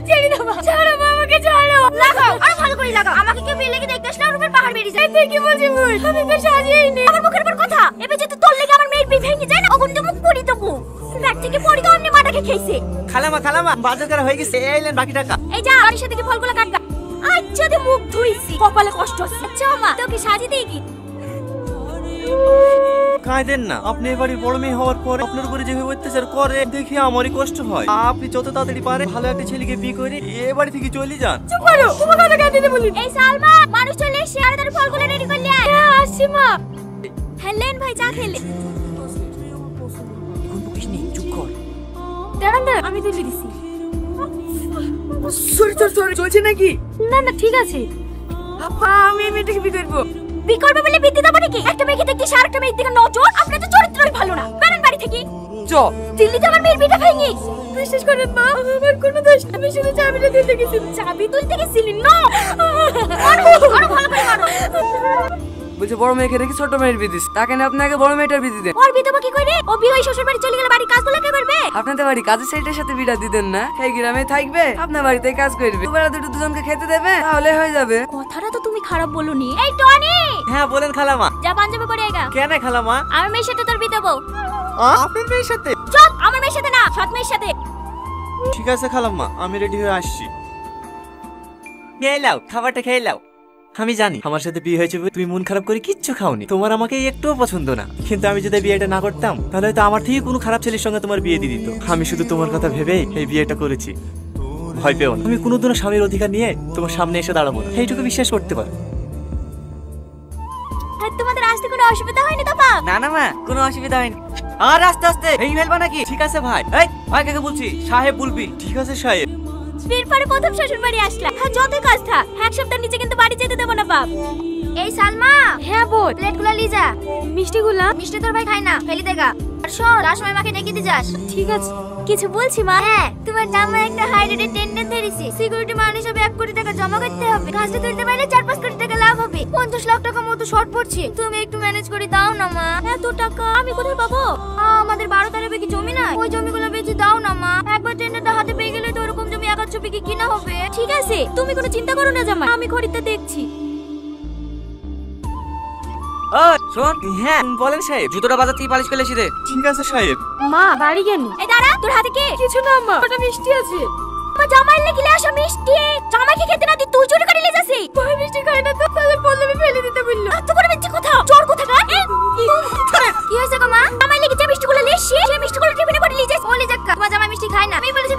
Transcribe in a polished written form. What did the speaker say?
ছেড়ে দাও মা, ছাড়ো মা, আমাকে ছাড়ো। লাগাও, আরো ভালো করে লাগাও। আমাকে কেউ বিয়ে লেগে দেখতে আসলে রূপের পাহাড় বেরিয়ে যায়। তুই কি বলছিস ভুল? আমি তো সাজিয়েই নি। আমার মুখের উপর কথা। এবার যদি তোর লেগে আমার মেয়ের বিয়ে ভেঙে যায় না, ওগুন তো মুখ পুরি দেবো। ব্যাগ থেকে পড়ি তো অমনি মাটাকে খেয়েছে। খালামা বাজার করা হয়ে গেছে, এইলেন বাকি টাকা। এই যা বাড়ির সাথে কি ফলগুলো কাটগা। আচ্ছা তুই মুখ ধুইছি, কপালে কষ্ট হচ্ছে। আচ্ছা মা, তোকে সাজিয়ে দেই কি? কাঁদেন না, আপনি এবারে বড় মেয়ে হওয়ার পরে আপনার উপরে যেভাবে অত্যাচার করে দেখে আমারই কষ্ট হয়। আপনি যত তাড়াতাড়ি পারেন ভালো একটা ছেলেকে বিয়ে করে এ বাড়ি থেকে চলে যান। চুপ করো, তোমার কথা কাঁদিতে বলি। এই সালমা, মানুষ চলে এসে আর তার ফলগুলো রেডি করলি আয়। হ্যাঁ আসছি মা। হেলেন ভাই চা খেলে। এখন বকিস নি, চুপ কর। দাঁড়ান আমি তুলে দিছি। সরি চলছে নাকি? না ঠিক আছে। আপা আমি এই মেয়েটাকে বিয়ে করবো। বিয়ে করবে বলে বিয়ে দিতে পারে কি? একটা মেয়েকে দেখতে আরেকটা মেয়ের দিকে নজর। আপনার তো চরিত্রই ভালো না। বেরেন বাড়ি থেকে। চ দিল্লিতে আমার মেয়ের বিয়েটা ভেঙে। বিশ্বাস করেন মা, আমার কোনো দোষ নেই। আমি শুধু চাবিটা দিতে গেছি। চাবি তুলতে গেছিলি না? আরো ভালো করে মারো। বলছে বড় মেয়েকে রেখে ছোট মেয়ের বিয়ে দিস, তাকে না আপনাকে বড় মেয়েটার বিয়ে দিতেন। ওর বিয়ে দেবো কি করে? ও বিয়ে হয়ে শ্বশুর বাড়ি চলে গেলে বাড়ির কাজগুলো কে করবে? আপনাদের বাড়ি কাজের ছেলেটার সাথে বিয়ে দিতেন না? এই গ্রামে থাকবে, আপনার বাড়িতে কাজ করবে, দুবেলা দুজনকে খেতে দেবে, তাহলে হয়ে যাবে। কথাটা তো তুমি খারাপ বলনি। এই টনি, হ্যাঁ বলেন খালামা। যা পাঞ্জাবি পরে আইগা। কেন খালামা? আমার মেয়ের সাথে তোর বিয়ে দেবো। আপনার মেয়ের সাথে? চুপ, আমার মেয়ের সাথে না, সৎ মেয়ের সাথে। ঠিক আছে খালাম্মা, আমি রেডি হয়ে আসছি। খেয়ে নাও, খাবারটা খেয়ে নাও। আমি জানি আমার সাথে বিয়ে হয়েছে তুমি মন খারাপ করে কিচ্ছু খাওনি, তোমার আমাকে একটুও পছন্দ না। কিন্তু আমি যদি বিয়েটা না করতাম তাহলে হয়তো আমার থেকে কোনো খারাপ ছেলের সঙ্গে তোমার বিয়ে দিয়ে দিত। আমি শুধু তোমার কথা ভেবেই এই বিয়েটা করেছি। ভয় পেও না, আমি কোনোদিনও স্বামীর অধিকার নিয়ে তোমার সামনে এসে দাঁড়াবো না, এইটুকু বিশ্বাস করতে পারো। তোমাদের আসতে কোনো অসুবিধা হয়নি তো বাপ? না মা, কোনো অসুবিধা হয়নি। আর আস্তে আস্তে এই ফেলবা নাকি? ঠিক আছে ভাই। এই ভাই কাকে বলছি? সাহেব বলবি। ঠিক আছে সাহেব। বিয়ের পরে প্রথম শ্বশুর বাড়ি আসলাম। হ্যাঁ যতই কাজ থাক, এক সপ্তাহ নিচে কিন্তু বাড়ি যেতে দেবো না বাপ। এই সালমা। হ্যাঁ বল। প্লেটগুলো নিয়ে যা। মিষ্টি তোর ভাই খায় না, ফেলি দেগা। আর শোন, রাসময় মাকে ডেকে দিয়ে যাস। ঠিক আছে। কিছু বলছি মা? হ্যাঁ, তোমার জামা একটা হাই রেটের টেন্ডেন ধরেছি। সিকিউরিটি মানি হিসেবে 1 কোটি টাকা জমা করতে হবে। কাজটা তুলতে পারলে 4-5 কোটি টাকা লাভ হবে। 50 লাখ টাকা মতো শর্ট পড়ছে। তুমি একটু ম্যানেজ করে দাও না মা। এত টাকা আমি কোথায় পাবো? আমাদের 12-13 বিঘি জমি না, ওই জমিগুলো বেচে দাও না মা। একবার টেন্ডারটা হাতে পেয়ে গেলে তো ওরকম জমি 1-2 বিঘি কিনা হবে। ঠিক আছে, তুমি কোনো চিন্তা করো না জামাই, আমি খরিদটা দেখছি। শোন, হ্যাঁ বলেন সাহেব। জুতোটা বাজার থেকে পালিশ করে এসে দে। ঠিক আছে সাহেব। মা বাড়ি গেল। এই দাঁড়া, তোর হাতে কি? কিছু না মা, ওটা মিষ্টি আছে। মা জামাই লেগিলে আসা মিষ্টি। জামাইকে খেতে না দি তুই চুরি করে নিয়ে যাসি। ভাই মিষ্টি খাই না তো, তাহলে পল্লবী ফেলে দিতে বললো। এত করে মিষ্টি কথা, চোর কথা না? কি হয়েছে গো মা? জামাই লেগে যে মিষ্টিগুলো লেসি, সেই মিষ্টিগুলো টিফিনে করে নিয়ে যাস। ওলি জাক্কা, তোমার জামাই মিষ্টি খায় না। আমি বলেছি